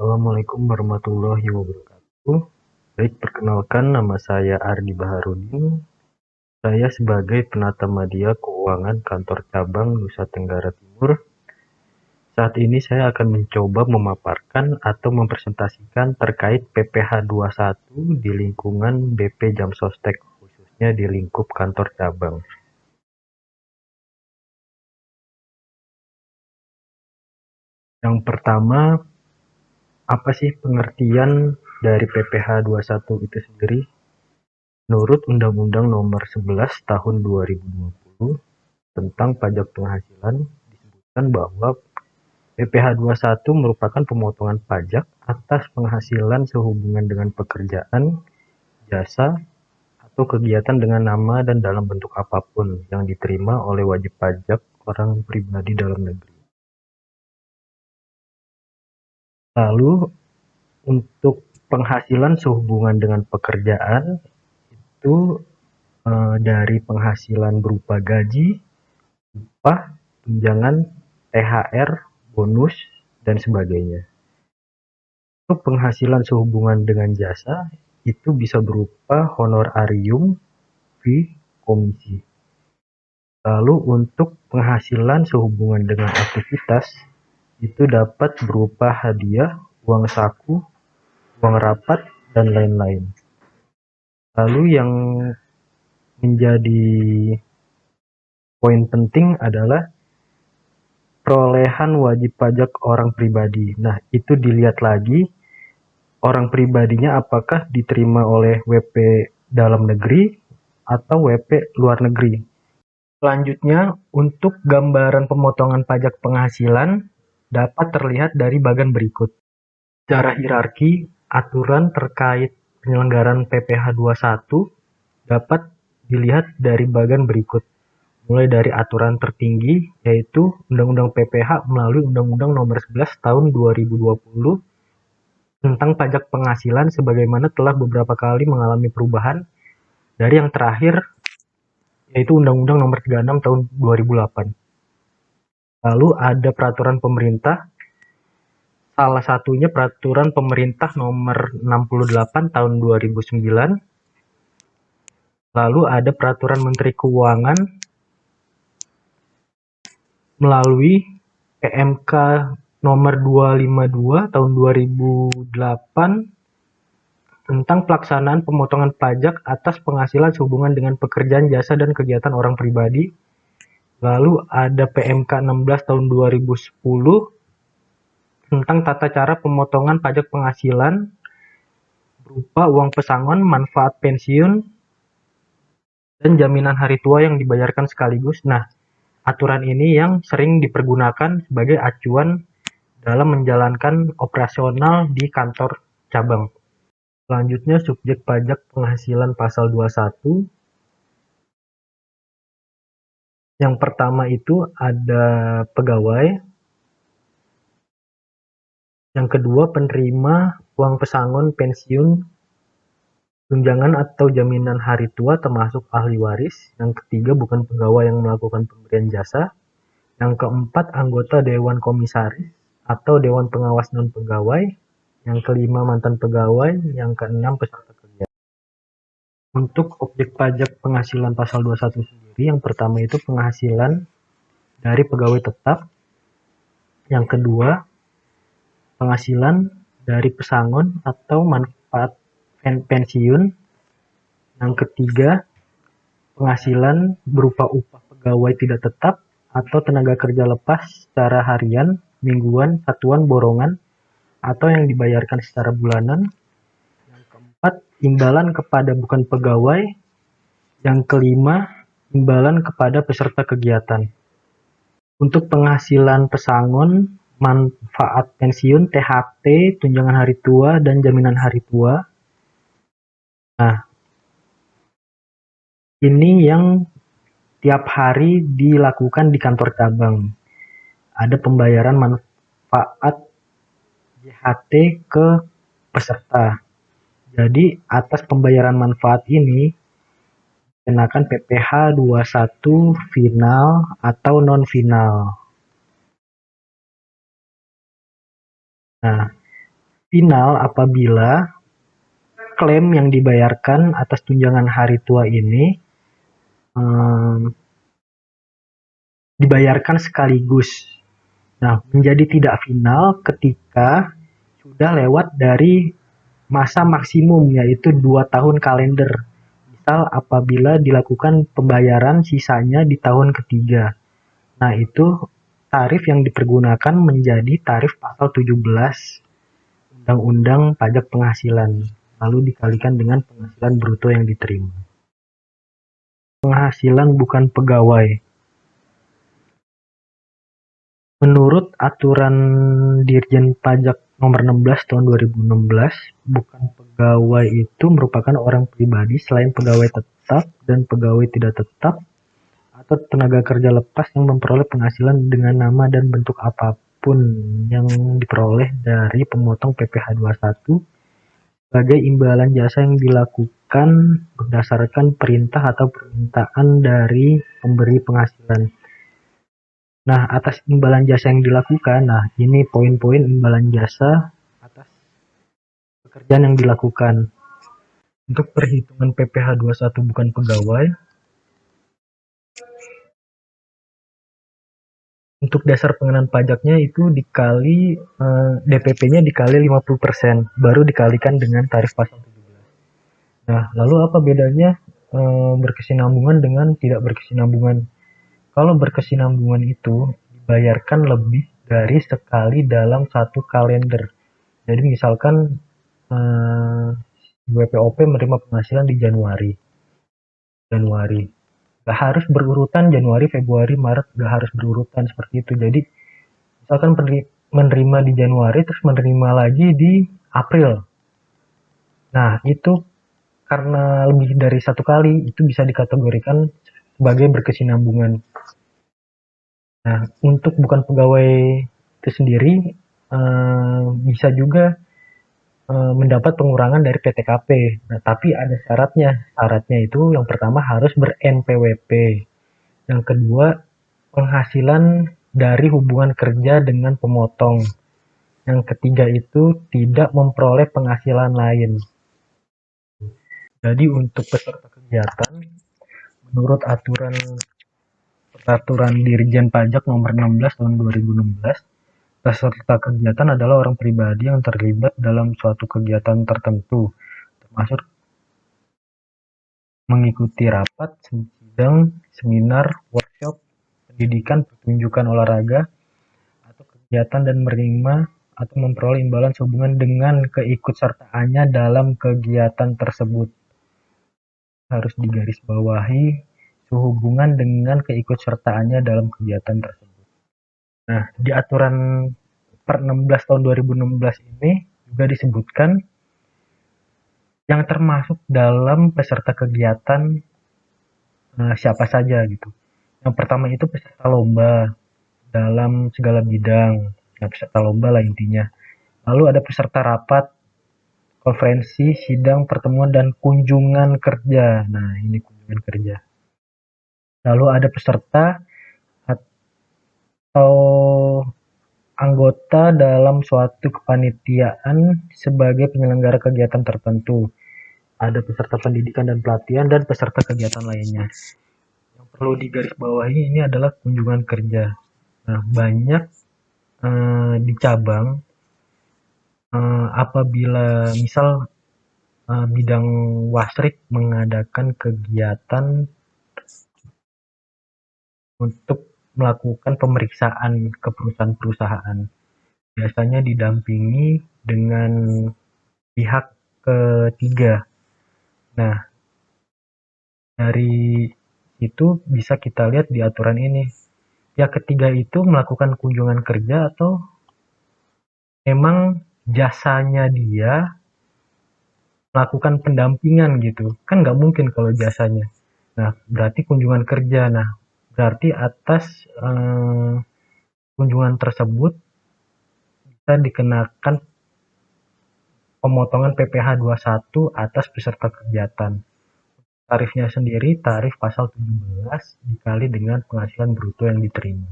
Assalamualaikum warahmatullahi wabarakatuh. Baik, perkenalkan nama saya Ardi Baharudin. Saya sebagai penata media keuangan kantor cabang Nusa Tenggara Timur. Saat ini saya akan mencoba memaparkan atau mempresentasikan terkait PPh 21 di lingkungan BP Jam Sostek, khususnya di lingkup kantor cabang. Yang pertama, apa sih pengertian dari PPh 21 itu sendiri? Menurut Undang-Undang Nomor 11 Tahun 2020 tentang pajak penghasilan, disebutkan bahwa PPh 21 merupakan pemotongan pajak atas penghasilan sehubungan dengan pekerjaan, jasa, atau kegiatan dengan nama dan dalam bentuk apapun yang diterima oleh wajib pajak orang pribadi dalam negeri. Lalu, untuk penghasilan sehubungan dengan pekerjaan itu dari penghasilan berupa gaji, upah, tunjangan, THR, bonus, dan sebagainya. Untuk penghasilan sehubungan dengan jasa, itu bisa berupa honorarium, fee, komisi. Lalu untuk penghasilan sehubungan dengan aktivitas, itu dapat berupa hadiah, uang saku, uang rapat, dan lain-lain. Lalu yang menjadi poin penting adalah perolehan wajib pajak orang pribadi. Nah, itu dilihat lagi orang pribadinya apakah diterima oleh WP dalam negeri atau WP luar negeri. Selanjutnya, untuk gambaran pemotongan pajak penghasilan dapat terlihat dari bagian berikut. Secara hierarki, aturan terkait penyelenggaraan PPh 21 dapat dilihat dari bagian berikut. Mulai dari aturan tertinggi, yaitu Undang-Undang PPh melalui Undang-Undang Nomor 11 Tahun 2020 tentang pajak penghasilan, sebagaimana telah beberapa kali mengalami perubahan dari yang terakhir, yaitu Undang-Undang Nomor 36 Tahun 2008. Lalu ada peraturan pemerintah, salah satunya peraturan pemerintah Nomor 68 Tahun 2009. Lalu ada peraturan Menteri Keuangan melalui PMK Nomor 252 Tahun 2008 tentang pelaksanaan pemotongan pajak atas penghasilan sehubungan dengan pekerjaan, jasa, dan kegiatan orang pribadi. Lalu ada PMK 16 Tahun 2010 tentang tata cara pemotongan pajak penghasilan berupa uang pesangon, manfaat pensiun, dan jaminan hari tua yang dibayarkan sekaligus. Nah, aturan ini yang sering dipergunakan sebagai acuan dalam menjalankan operasional di kantor cabang. Selanjutnya, subjek pajak penghasilan pasal 21. Yang pertama itu ada pegawai. Yang kedua, penerima uang pesangon, pensiun, tunjangan atau jaminan hari tua termasuk ahli waris. Yang ketiga, bukan pegawai yang melakukan pemberian jasa. Yang keempat, anggota Dewan Komisaris atau Dewan Pengawas Non-Pegawai. Yang kelima, mantan pegawai. Yang keenam, peserta kegiatan. Untuk objek pajak penghasilan pasal 21 sendiri, yang pertama itu penghasilan dari pegawai tetap. Yang kedua, penghasilan dari pesangon atau manfaat pensiun. Yang ketiga, penghasilan berupa upah pegawai tidak tetap atau tenaga kerja lepas secara harian, mingguan, satuan, borongan, atau yang dibayarkan secara bulanan. Yang keempat, imbalan kepada bukan pegawai. Yang kelima, imbalan kepada peserta kegiatan. Untuk penghasilan pesangon, manfaat pensiun, THT, tunjangan hari tua, dan jaminan hari tua. Nah, ini yang tiap hari dilakukan di kantor cabang. Ada pembayaran manfaat JHT ke peserta. Jadi, atas pembayaran manfaat ini dikenakan PPh 21 final atau non-final. Nah, final apabila klaim yang dibayarkan atas tunjangan hari tua ini dibayarkan sekaligus. Nah, menjadi tidak final ketika sudah lewat dari masa maksimum, yaitu 2 tahun kalender. Misal apabila dilakukan pembayaran sisanya di tahun ketiga. Nah, itu tarif yang dipergunakan menjadi tarif pasal 17 Undang-Undang Pajak Penghasilan, lalu dikalikan dengan penghasilan bruto yang diterima. Penghasilan bukan pegawai. Menurut aturan Dirjen Pajak nomor 16 tahun 2016, bukan pegawai itu merupakan orang pribadi selain pegawai tetap dan pegawai tidak tetap atau tenaga kerja lepas yang memperoleh penghasilan dengan nama dan bentuk apapun yang diperoleh dari pemotong PPh 21 sebagai imbalan jasa yang dilakukan berdasarkan perintah atau permintaan dari pemberi penghasilan. Nah, atas imbalan jasa yang dilakukan, nah ini poin-poin imbalan jasa atas pekerjaan yang dilakukan. Untuk perhitungan PPh 21 bukan pegawai, untuk dasar pengenaan pajaknya itu dikali DPP-nya dikali 50%, baru dikalikan dengan tarif pasal 17. Nah, lalu apa bedanya berkesinambungan dengan tidak berkesinambungan? Kalau berkesinambungan itu dibayarkan lebih dari sekali dalam satu kalender. Jadi misalkan WPOP menerima penghasilan di Januari. Gak harus berurutan Januari, Februari, Maret, gak harus berurutan seperti itu. Jadi misalkan menerima di Januari terus menerima lagi di April. Nah, itu karena lebih dari satu kali itu bisa dikategorikan sebagai berkesinambungan. Nah, untuk bukan pegawai itu sendiri bisa juga mendapat pengurangan dari PTKP. Nah, tapi ada syaratnya. Syaratnya itu yang pertama harus ber-NPWP. Yang kedua, penghasilan dari hubungan kerja dengan pemotong. Yang ketiga itu tidak memperoleh penghasilan lain. Jadi untuk peserta kegiatan, menurut peraturan Dirjen Pajak nomor 16 tahun 2016, peserta kegiatan adalah orang pribadi yang terlibat dalam suatu kegiatan tertentu, termasuk mengikuti rapat, sidang, seminar, workshop, pendidikan, pertunjukan olahraga, atau kegiatan dan menerima atau memperoleh imbalan sehubungan dengan keikutsertaannya dalam kegiatan tersebut. Harus digarisbawahi sehubungan dengan keikutsertaannya dalam kegiatan tersebut. Nah, di aturan per 16 tahun 2016 ini juga disebutkan yang termasuk dalam peserta kegiatan siapa saja gitu. Yang pertama itu peserta lomba dalam segala bidang. Nah, peserta lomba lah intinya. Lalu ada peserta rapat, konferensi, sidang, pertemuan, dan kunjungan kerja. Nah, ini kunjungan kerja. Lalu ada peserta atau anggota dalam suatu kepanitiaan sebagai penyelenggara kegiatan tertentu. Ada peserta pendidikan dan pelatihan dan peserta kegiatan lainnya. Yang perlu digarisbawahi ini adalah kunjungan kerja. Nah, banyak di cabang apabila misal bidang wasrik mengadakan kegiatan untuk melakukan pemeriksaan ke perusahaan-perusahaan. Biasanya didampingi dengan pihak ketiga. Nah, dari itu bisa kita lihat di aturan ini. Pihak ketiga itu melakukan kunjungan kerja atau memang jasanya dia melakukan pendampingan gitu. Kan nggak mungkin kalau jasanya. Nah, berarti kunjungan kerja. Nah, berarti atas kunjungan tersebut bisa dikenakan pemotongan PPh 21 atas peserta kegiatan. Tarifnya sendiri tarif pasal 17 dikali dengan penghasilan bruto yang diterima.